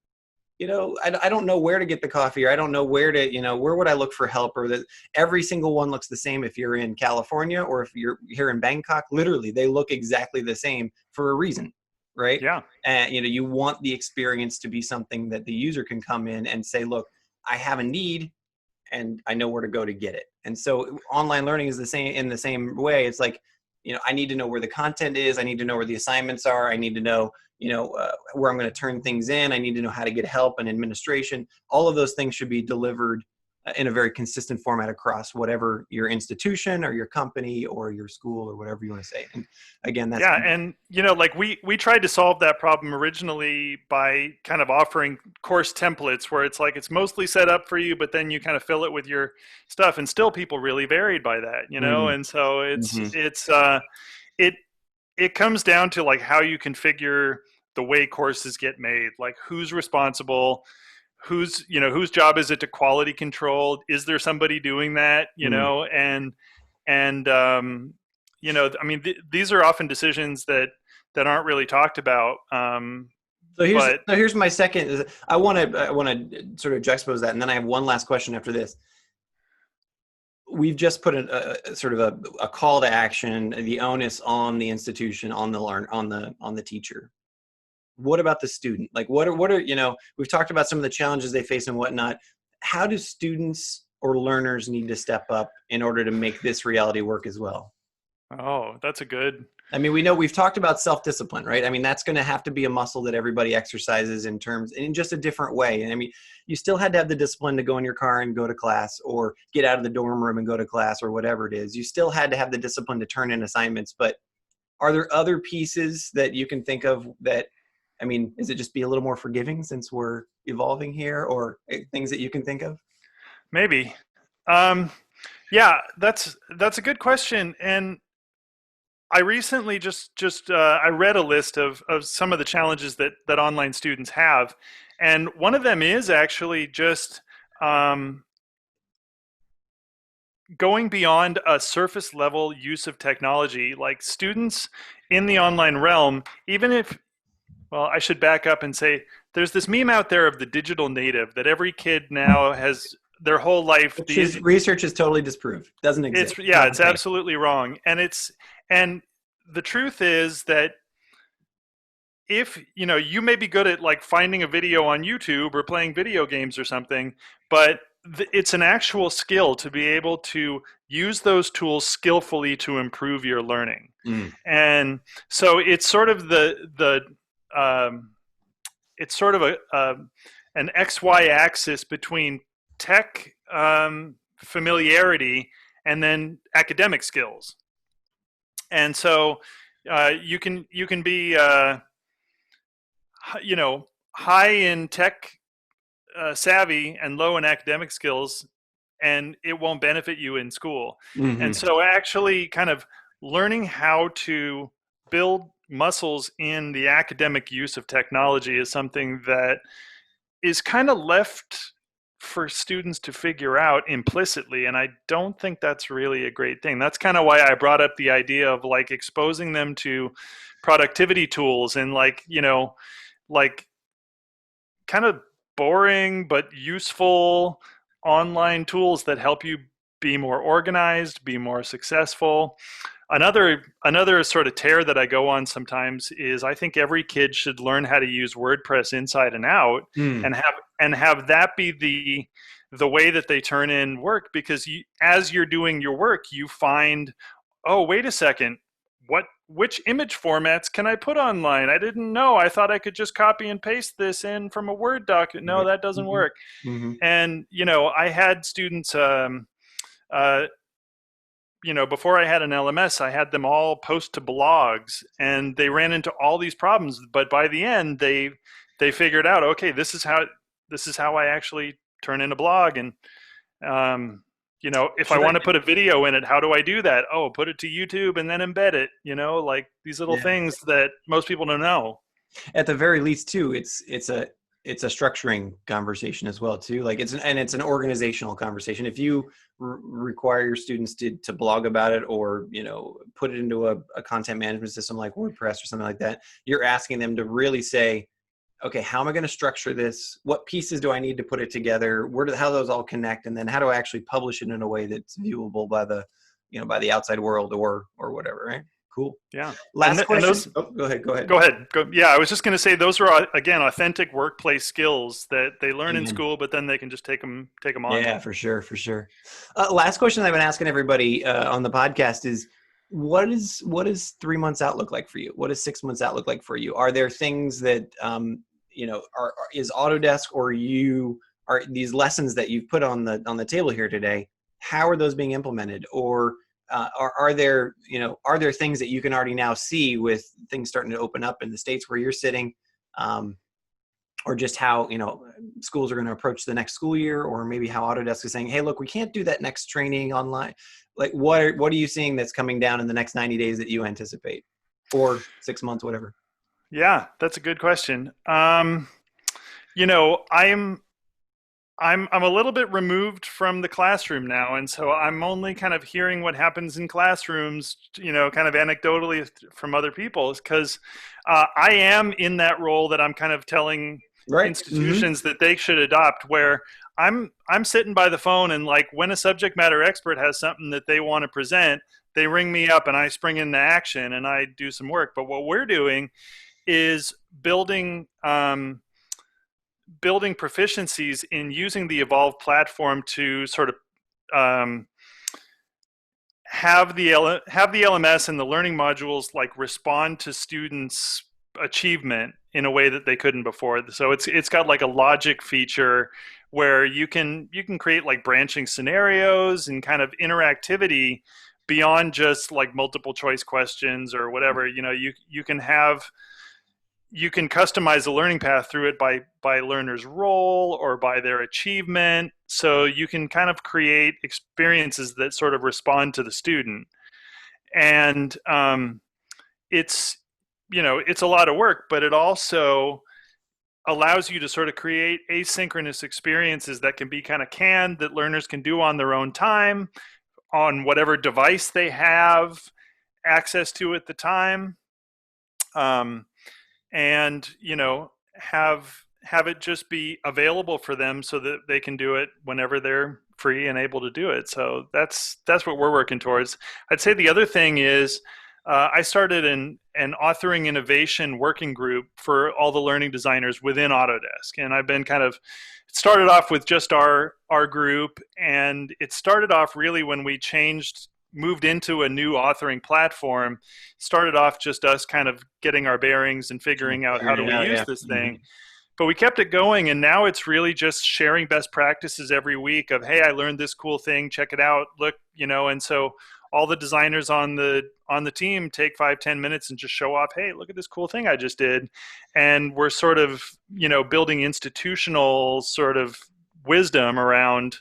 I don't know where to get the coffee, or I don't know where to, where would I look for help, or that every single one looks the same if you're in California or if you're here in Bangkok. Literally, they look exactly the same for a reason, right? Yeah. And you want the experience to be something that the user can come in and say, look, I have a need. and I know where to go to get it. And so online learning is in the same way. It's like, I need to know where the content is. I need to know where the assignments are. I need to know, where I'm going to turn things in. I need to know how to get help and administration. All of those things should be delivered in a very consistent format across whatever your institution or your company or your school or whatever you want to say. And again, that's and like we tried to solve that problem originally by kind of offering course templates where it's like it's mostly set up for you, but then you kind of fill it with your stuff, and still people really varied by that, and so it comes down to like how you configure the way courses get made, like who's responsible, whose job is it to quality control, is there somebody doing that, these are often decisions that aren't really talked about. So here's my second. I want to sort of juxtapose that, and then I have one last question after this. We've just put a sort of a call to action, the onus on the institution, on the teacher. What about the student? Like what are we've talked about some of the challenges they face and whatnot. How do students or learners need to step up in order to make this reality work as well? Oh, that's a good. I mean, we've talked about self-discipline, right? I mean, that's going to have to be a muscle that everybody exercises in just a different way. And I mean, you still had to have the discipline to go in your car and go to class, or get out of the dorm room and go to class, or whatever it is. You still had to have the discipline to turn in assignments. But are there other pieces that you can think of that, I mean, is it just be a little more forgiving since we're evolving here, or things that you can think of? Maybe. Yeah, that's a good question. And I recently I read a list of some of the challenges that online students have. And one of them is actually just going beyond a surface level use of technology. Like students in the online realm, even if, well, I should back up and say there's this meme out there of the digital native that every kid now has their whole life. Research is totally disproved. Doesn't exist. It's absolutely wrong. And the truth is that if, you may be good at like finding a video on YouTube or playing video games or something, but it's an actual skill to be able to use those tools skillfully to improve your learning. And so it's sort of it's sort of an XY axis between tech familiarity and then academic skills. And so you can be high in tech savvy and low in academic skills, and it won't benefit you in school. And so actually kind of learning how to build muscles in the academic use of technology is something that is kind of left for students to figure out implicitly, and I don't think that's really a great thing. That's kind of why I brought up the idea of like exposing them to productivity tools and like kind of boring but useful online tools that help you be more organized, be more successful. Another sort of tear that I go on sometimes is I think every kid should learn how to use WordPress inside and out, and have that be the way that they turn in work, because as you're doing your work, you find, oh, wait a second, which image formats can I put online? I didn't know. I thought I could just copy and paste this in from a Word doc. No, that doesn't work. And I had students before I had an LMS, I had them all post to blogs, and they ran into all these problems. But by the end, they figured out, okay, this is how I actually turn in a blog. And if I want to put a video in it, how do I do that? Oh, put it to YouTube and then embed it. Like these little things that most people don't know. At the very least, too, it's a structuring conversation as well, too. Like it's an organizational conversation. If you require your students to blog about it, or put it into a content management system like WordPress or something like that, you're asking them to really say, okay, how am I going to structure this? What pieces do I need to put it together? How those all connect, and then how do I actually publish it in a way that's viewable by the outside world or whatever, right? Cool. Yeah. Last question. Those, go ahead. Yeah, I was just going to say those are, again, authentic workplace skills that they learn in Amen. school, but then they can just take them on. Yeah, for sure. Last question I've been asking everybody on the podcast is, what does 3 months out look like for you? What does 6 months out look like for you? Are there things that is Autodesk or are these lessons that you've put on the table here today? How are those being implemented? Or are there things that you can already now see with things starting to open up in the states where you're sitting, or just how schools are going to approach the next school year, or maybe how Autodesk is saying, hey, look, we can't do that next training online. Like what are you seeing that's coming down in the next 90 days that you anticipate, or 6 months, whatever? Yeah, that's a good question. I'm a little bit removed from the classroom now, and so I'm only kind of hearing what happens in classrooms, kind of anecdotally from other people, because I am in that role that I'm kind of telling institutions that they should adopt, where I'm sitting by the phone, and like when a subject matter expert has something that they want to present, they ring me up and I spring into action and I do some work. But what we're doing is building proficiencies in using the Evolve platform to sort of have the LMS and the learning modules like respond to students' achievement in a way that they couldn't before. So it's got like a logic feature where you can create like branching scenarios and kind of interactivity beyond just like multiple choice questions or whatever. You can customize the learning path through it by learner's role or by their achievement. So you can kind of create experiences that sort of respond to the student. And it's a lot of work, but it also allows you to sort of create asynchronous experiences that can be kind of canned, that learners can do on their own time, on whatever device they have access to at the time. And have it just be available for them so that they can do it whenever they're free and able to do it. So that's what we're working towards. I'd say the other thing is I started an authoring innovation working group for all the learning designers within Autodesk, and I've been it started off with just our group, and it started off really when we moved into a new authoring platform. Started off just us kind of getting our bearings and figuring out how do we use this thing. But we kept it going, and now it's really just sharing best practices every week of, hey, I learned this cool thing, check it out, look, and so all the designers on the team take 5-10 minutes and just show off, hey, look at this cool thing I just did. And we're sort of, building institutional sort of wisdom around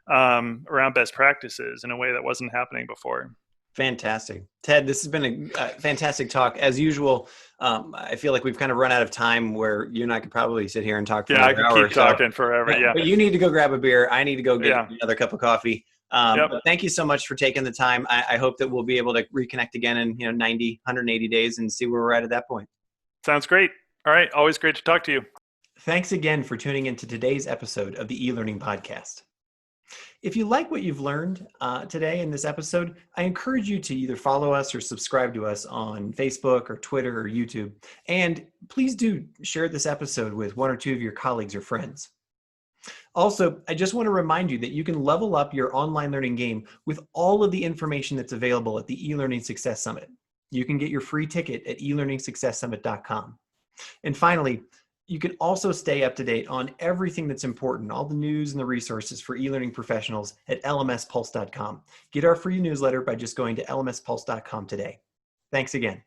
best practices in a way that wasn't happening before. Fantastic. Ted, this has been a fantastic talk. As usual, I feel like we've kind of run out of time where you and I could probably sit here and talk for I could keep talking forever, yeah. But you need to go grab a beer. I need to go get another cup of coffee. But thank you so much for taking the time. I hope that we'll be able to reconnect again in 90, 180 days and see where we're at that point. Sounds great. All right. Always great to talk to you. Thanks again for tuning into today's episode of the E-Learning Podcast. If you like what you've learned today in this episode, I encourage you to either follow us or subscribe to us on Facebook or Twitter or YouTube. And please do share this episode with one or two of your colleagues or friends. Also, I just want to remind you that you can level up your online learning game with all of the information that's available at the E-Learning Success Summit. You can get your free ticket at elearningsuccesssummit.com. And finally, you can also stay up to date on everything that's important, all the news and the resources for e-learning professionals at lmspulse.com. Get our free newsletter by just going to lmspulse.com today. Thanks again.